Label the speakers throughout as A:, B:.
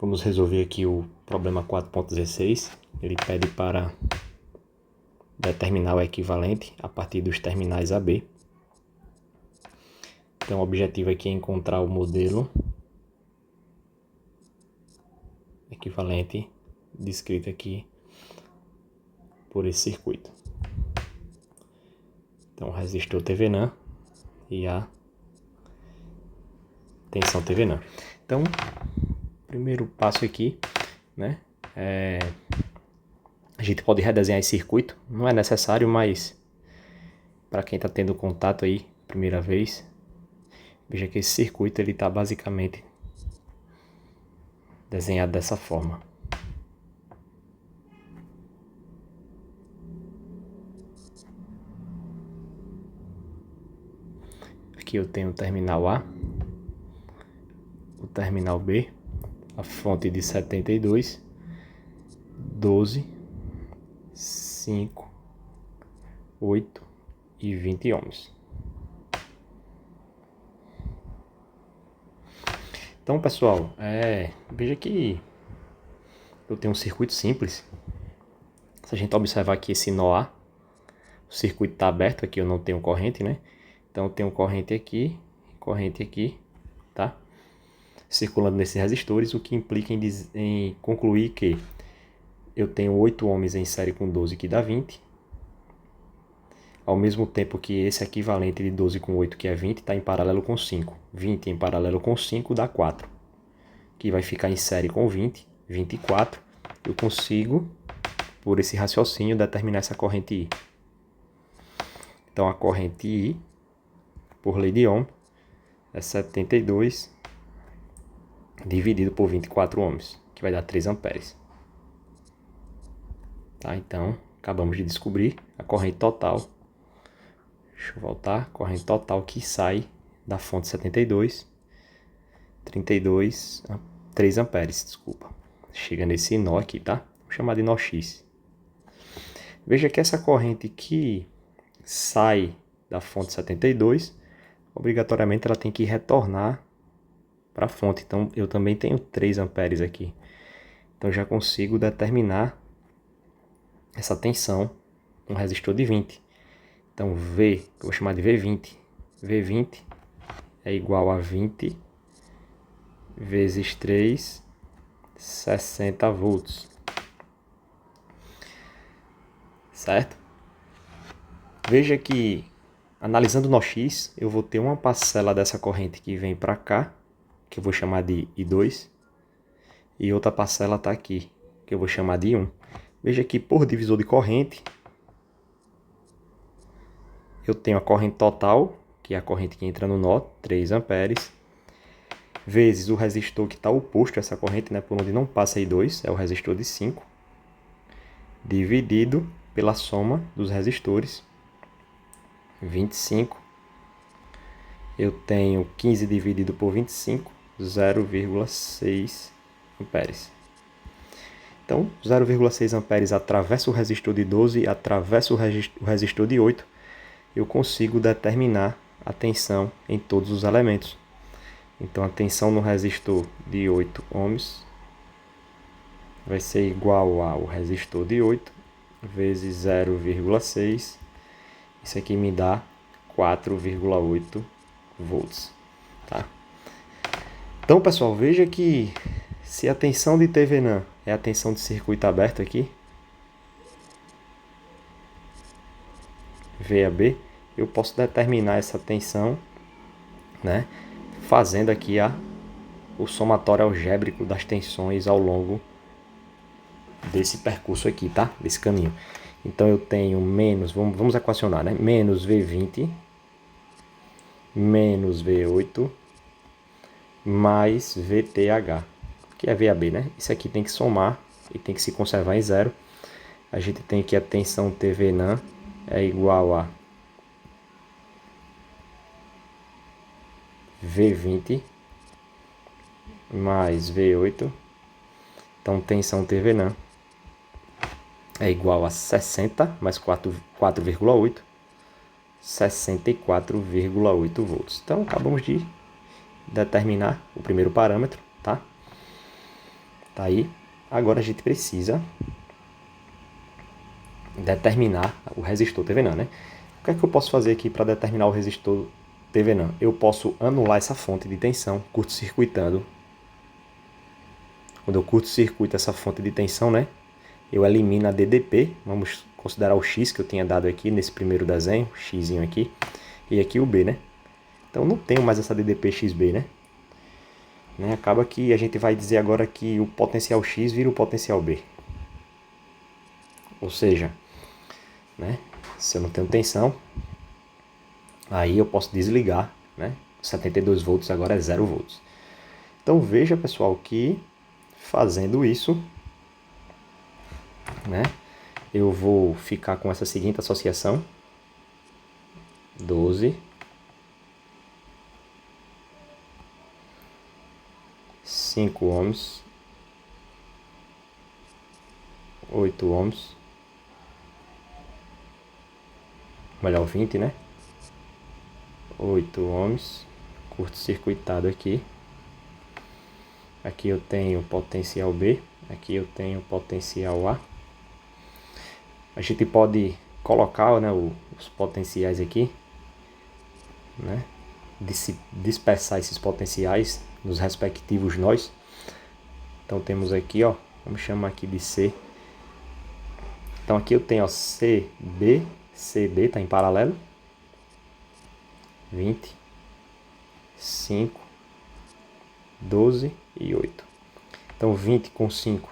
A: Vamos resolver aqui o problema 4.16. Ele pede para determinar o equivalente a partir dos terminais AB. Então, o objetivo aqui é encontrar o modelo equivalente descrito aqui por esse circuito. Então, o resistor Thevenin e a tensão Thevenin. Então, primeiro passo aqui, né, a gente pode redesenhar esse circuito. Não é necessário, mas para quem está tendo contato aí, primeira vez, veja que esse circuito ele está basicamente desenhado dessa forma. Aqui eu tenho o terminal A, o terminal B, a fonte de 72, 12, 5, 8 e 20 ohms. Então, pessoal, veja que eu tenho um circuito simples. Se a gente observar aqui esse nó A, o circuito está aberto, aqui eu não tenho corrente, né? Então eu tenho corrente aqui, tá? Circulando nesses resistores, o que implica em concluir que eu tenho 8 ohms em série com 12, que dá 20. Ao mesmo tempo que esse equivalente de 12 com 8, que é 20, está em paralelo com 5. 20 em paralelo com 5 dá 4. Que vai ficar em série com 20, 24. Eu consigo, por esse raciocínio, determinar essa corrente I. Então a corrente I, por lei de Ohm, é 72 dividido por 24 ohms, que vai dar 3 amperes. Tá? Então, acabamos de descobrir a corrente total. Deixa eu voltar. Corrente total que sai da fonte 72, 3 amperes, desculpa. Chega nesse nó aqui, tá? Vou chamar de nó X. Veja que essa corrente que sai da fonte 72, obrigatoriamente ela tem que retornar para a fonte. Então, eu também tenho 3 amperes aqui. Então, já consigo determinar essa tensão no resistor de 20. Então, V, que eu vou chamar de V20. V20 é igual a 20 vezes 3, 60 volts. Certo? Veja que, analisando o nó X, eu vou ter uma parcela dessa corrente que vem para cá, que eu vou chamar de I2, e outra parcela está aqui, que eu vou chamar de I1. Veja que por divisor de corrente, eu tenho a corrente total, que é a corrente que entra no nó, 3 amperes, vezes o resistor que está oposto a essa corrente, né, por onde não passa I2, é o resistor de 5, dividido pela soma dos resistores, 25. Eu tenho 15 dividido por 25, 0,6 amperes. Então, 0,6 amperes atravessa o resistor de 12 e atravessa o resistor de 8. Eu consigo determinar a tensão em todos os elementos. Então, a tensão no resistor de 8 ohms vai ser igual ao resistor de 8 vezes 0,6. Isso aqui me dá 4,8 volts. Tá? Então, pessoal, veja que se a tensão de Thevenin é a tensão de circuito aberto aqui, VAB, eu posso determinar essa tensão, né, fazendo aqui o somatório algébrico das tensões ao longo desse percurso aqui, tá? Desse caminho. Então eu tenho menos, vamos equacionar, né? Menos V20 menos V8 mais VTH, que é VAB, né? Isso aqui tem que somar e tem que se conservar em zero. A gente tem que a tensão Thevenin é igual a V20 mais V8. Então, tensão Thevenin é igual a 60 mais 4,8, 64,8 volts. Então, acabamos de determinar o primeiro parâmetro, tá? Tá aí. Agora a gente precisa determinar o resistor TVNAN, né? O que é que eu posso fazer aqui para determinar o resistor TVNAN? Eu posso anular essa fonte de tensão, curto-circuitando. Quando eu curto-circuito essa fonte de tensão, né? Eu elimino a DDP, vamos considerar o X que eu tinha dado aqui nesse primeiro desenho, X aqui, e aqui o B, né? Então não tenho mais essa DDP XB, né? Acaba que a gente vai dizer agora que o potencial X vira o potencial B. Ou seja, né? Se eu não tenho tensão, aí eu posso desligar, né? 72 volts agora é 0 volts. Então veja, pessoal, que fazendo isso, né? Eu vou ficar com essa seguinte associação. 12. 5 ohms. 8 ohms. Melhor 20, né? 8 ohms. Curto-circuitado aqui. Aqui eu tenho potencial B. Aqui eu tenho potencial A. A gente pode colocar, né, os potenciais aqui, né? Dispersar esses potenciais nos respectivos nós. Então temos aqui, ó, vamos chamar aqui de C. Então aqui eu tenho, ó, CB, CB está em paralelo. 20, 5, 12 e 8. Então 20 com 5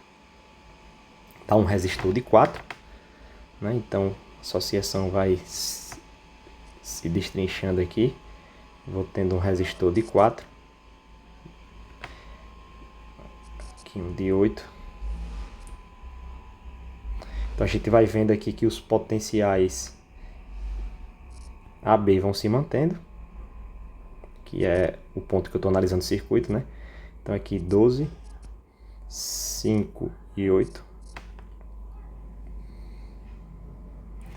A: dá um resistor de 4. Né? Então a associação vai se destrinchando aqui. Vou tendo um resistor de 4. Aqui um de 8. Então a gente vai vendo aqui que os potenciais AB vão se mantendo, que é o ponto que eu estou analisando o circuito, né? Então aqui 12, 5 e 8.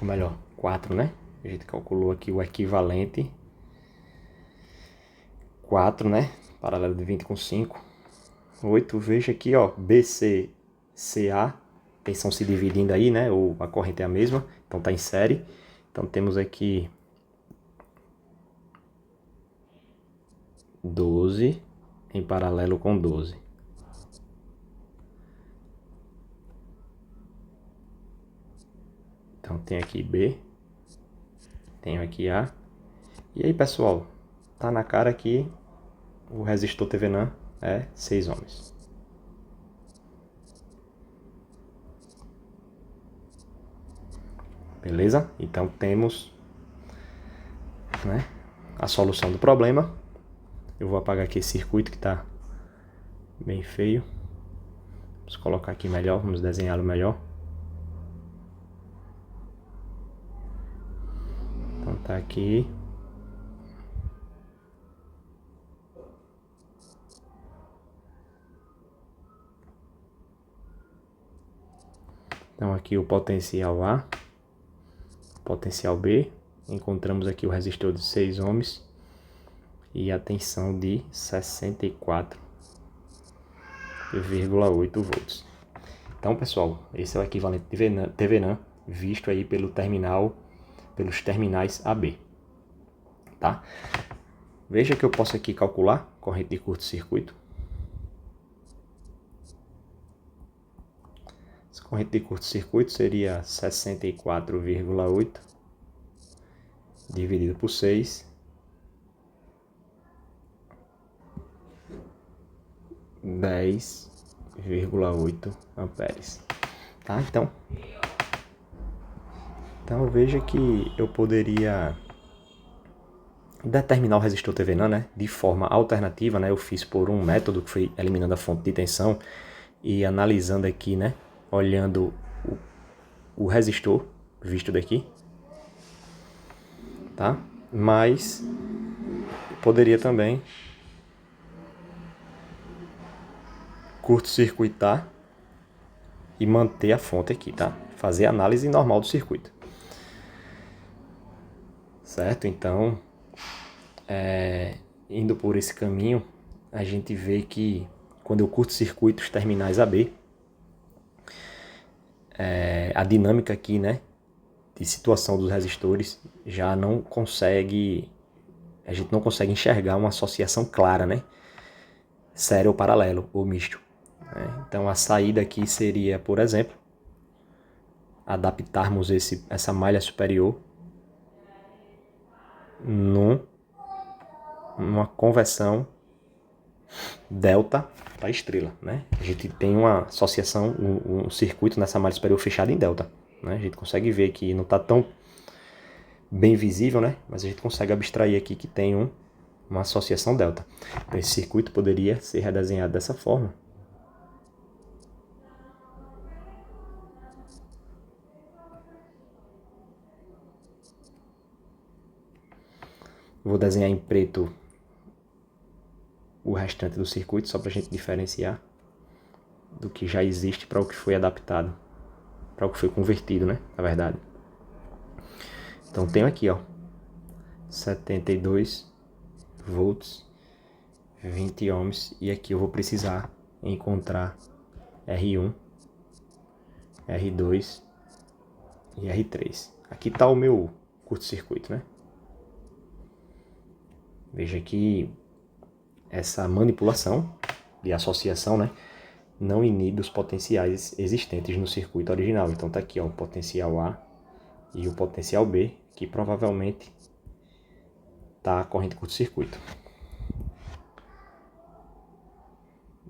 A: Ou melhor, 4, né? A gente calculou aqui o equivalente. 4, né? Paralelo de 20 com 5. 8, veja aqui, ó, BC, CA, tensão se dividindo aí, né? Ou a corrente é a mesma, então tá em série. Então temos aqui 12 em paralelo com 12. Então tem aqui B, tenho aqui A. E aí, pessoal, tá na cara que o resistor TVNAN é 6 ohms. Beleza? Então temos, né, a solução do problema. Eu vou apagar aqui esse circuito que está bem feio. Vamos colocar aqui melhor, vamos desenhá-lo melhor. Então tá aqui. Então aqui o potencial A, potencial B. Encontramos aqui o resistor de 6 ohms e a tensão de 64,8 volts. Então, pessoal, esse é o equivalente de TVNAN visto aí pelos terminais AB, tá? Veja que eu posso aqui calcular corrente de curto-circuito. Essa corrente de curto-circuito seria 64,8 dividido por 6, 10,8 amperes. Tá? Então veja que eu poderia determinar o resistor TVNAN, né, de forma alternativa, né? Eu fiz por um método que foi eliminando a fonte de tensão e analisando aqui, né, olhando o resistor visto daqui, tá? Mas poderia também curto-circuitar e manter a fonte aqui, tá? Fazer a análise normal do circuito. Certo? Então, indo por esse caminho, a gente vê que quando eu curto-circuito os terminais AB, a dinâmica aqui, né, de situação dos resistores já não consegue, a gente não consegue enxergar uma associação clara, né, sério ou paralelo, ou misto. Né? Então a saída aqui seria, por exemplo, adaptarmos essa malha superior numa conversão delta para estrela, né? A gente tem uma associação, um circuito nessa malha superior fechado em delta, né? A gente consegue ver que não está tão bem visível, né? Mas a gente consegue abstrair aqui que tem uma associação delta. Então, esse circuito poderia ser redesenhado dessa forma. Vou desenhar em preto o restante do circuito, só para a gente diferenciar do que já existe para o que foi adaptado, para o que foi convertido, né? Na verdade. Então tenho aqui, ó, 72 volts, 20 ohms, e aqui eu vou precisar encontrar R1, R2 e R3. Aqui está o meu curto-circuito, né? Veja que essa manipulação de associação, né, não inibe os potenciais existentes no circuito original. Então tá aqui, ó, o potencial A e o potencial B, que provavelmente tá a corrente curto-circuito.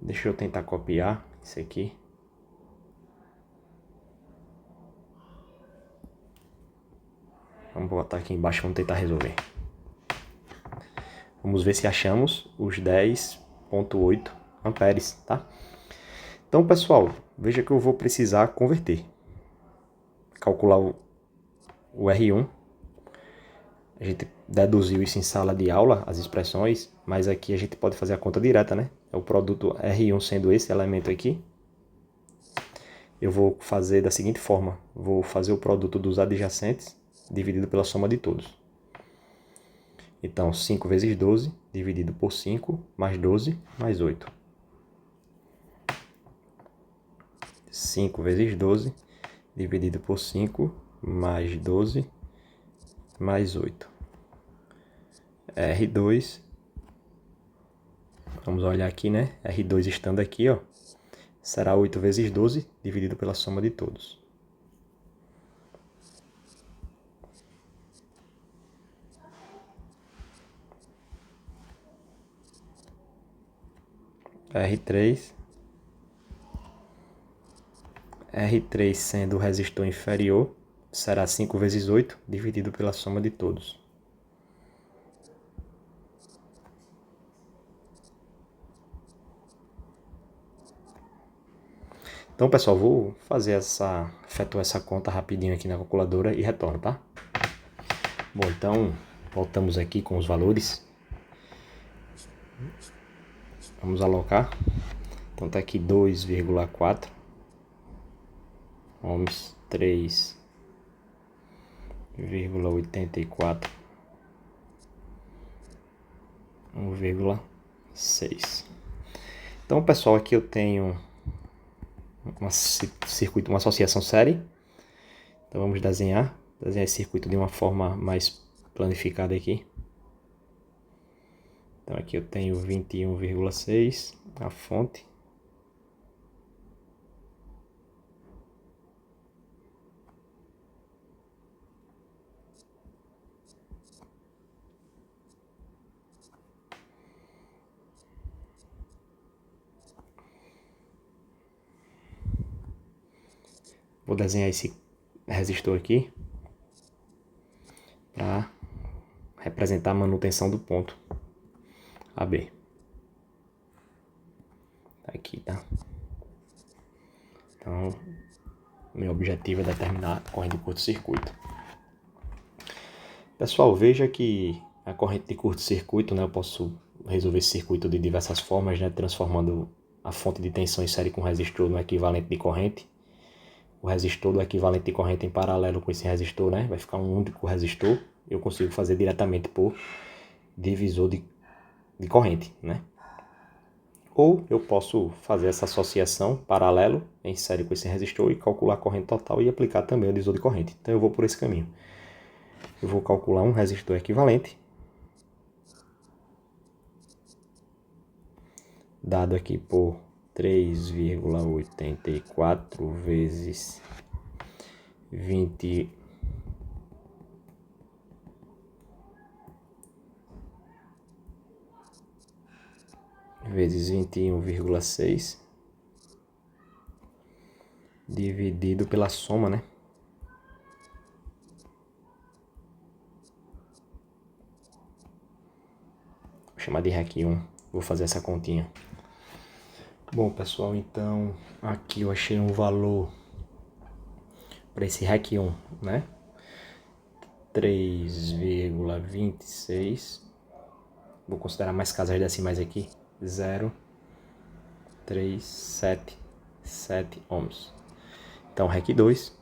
A: Deixa eu tentar copiar isso aqui. Vamos botar aqui embaixo, vamos tentar resolver. Vamos ver se achamos os 10,8 amperes, tá? Então, pessoal, veja que eu vou precisar converter. Calcular o R1. A gente deduziu isso em sala de aula, as expressões, mas aqui a gente pode fazer a conta direta, né? É o produto R1 sendo esse elemento aqui. Eu vou fazer da seguinte forma. Vou fazer o produto dos adjacentes dividido pela soma de todos. Então, 5 vezes 12 dividido por 5, mais 12, mais 8. 5 vezes 12 dividido por 5, mais 12, mais 8. R2, vamos olhar aqui, né? R2 estando aqui, ó, será 8 vezes 12 dividido pela soma de todos. R3 sendo o resistor inferior, será 5 vezes 8 dividido pela soma de todos. Então, pessoal, vou efetuar essa conta rapidinho aqui na calculadora e retorno, tá? Bom, então, voltamos aqui com os valores. Vamos alocar. Então, tá aqui 2,4 ohms, 3,84, 1,6. Então, pessoal, aqui eu tenho uma associação série. Então vamos desenhar esse circuito de uma forma mais planificada aqui. Então aqui eu tenho 21,6, a fonte. Vou desenhar esse resistor aqui para representar a manutenção do ponto AB. Aqui, tá? Então, meu objetivo é determinar a corrente de curto-circuito. Pessoal, veja que a corrente de curto-circuito, né, eu posso resolver esse circuito de diversas formas, né, transformando a fonte de tensão em série com o resistor no equivalente de corrente. O resistor do equivalente de corrente em paralelo com esse resistor, né, vai ficar um único resistor. Eu consigo fazer diretamente por divisor de corrente, né? Ou eu posso fazer essa associação paralelo em série com esse resistor e calcular a corrente total e aplicar também o divisor de corrente. Então eu vou por esse caminho. Eu vou calcular um resistor equivalente, dado aqui por 3,84 vezes 20 vezes 21,6 dividido pela soma, né? Vou chamar de REC 1. Vou fazer essa continha. Bom, pessoal, então aqui eu achei um valor para esse REC 1, né? 3,26. Vou considerar mais casas decimais aqui. 0,377 ohms. Então, REC 2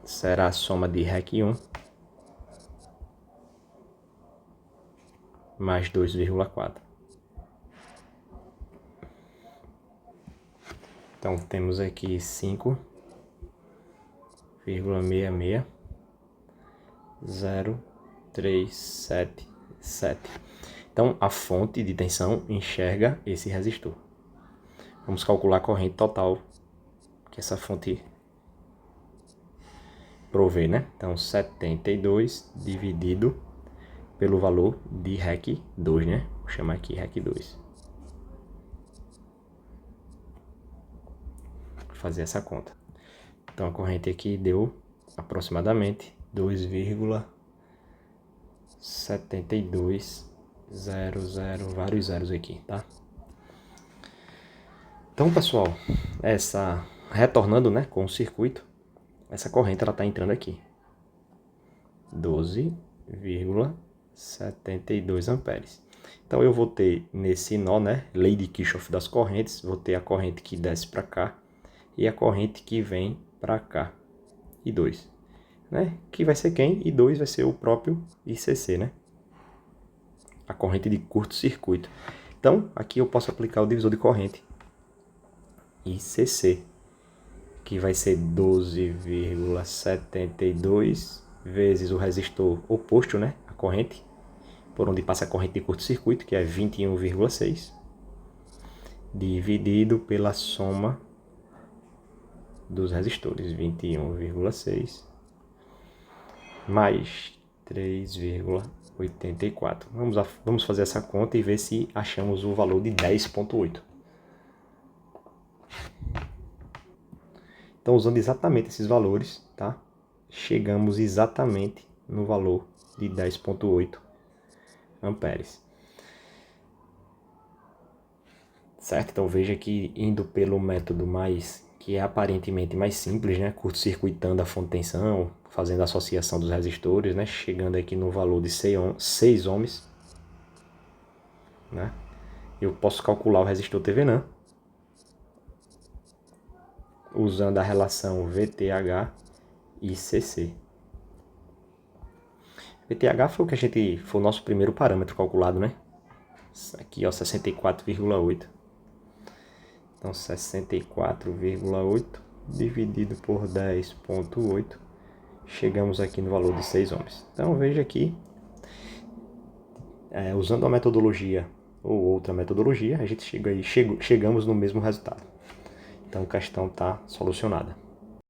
A: será a soma de REC 1 mais 2,4. Então, temos aqui 5,660377. Então, a fonte de tensão enxerga esse resistor. Vamos calcular a corrente total que essa fonte provê, né? Então, 72 dividido pelo valor de REC 2, né? Vou chamar aqui REC 2. Vou fazer essa conta. Então, a corrente aqui deu aproximadamente 2,7200, vários zeros aqui, tá? Então, pessoal, retornando, né, com o circuito, essa corrente ela está entrando aqui. 12,72 amperes. Então, eu vou ter nesse nó, né, lei de Kirchhoff das correntes, vou ter a corrente que desce para cá e a corrente que vem para cá. I2, né? Que vai ser quem? I2 vai ser o próprio ICC, né? A corrente de curto-circuito. Então, aqui eu posso aplicar o divisor de corrente. ICC, que vai ser 12,72 vezes o resistor oposto, né? A corrente, por onde passa a corrente de curto-circuito, que é 21,6, dividido pela soma dos resistores, 21,6 mais 3,84. Vamos fazer essa conta e ver se achamos o valor de 10,8. Então, usando exatamente esses valores, tá? Chegamos exatamente no valor de 10,8 amperes. Certo? Então, veja que indo pelo método que é aparentemente mais simples, né? Curto-circuitando a fonte de tensão, fazendo a associação dos resistores, né? Chegando aqui no valor de 6 ohms, né? Eu posso calcular o resistor Thevenin usando a relação VTH e CC. VTH foi o nosso primeiro parâmetro calculado, né? Aqui, ó, 64,8. Então, 64,8 dividido por 10,8, chegamos aqui no valor de 6 ohms. Então, veja aqui, usando a metodologia ou outra metodologia, a gente chegamos no mesmo resultado. Então, a questão está solucionada.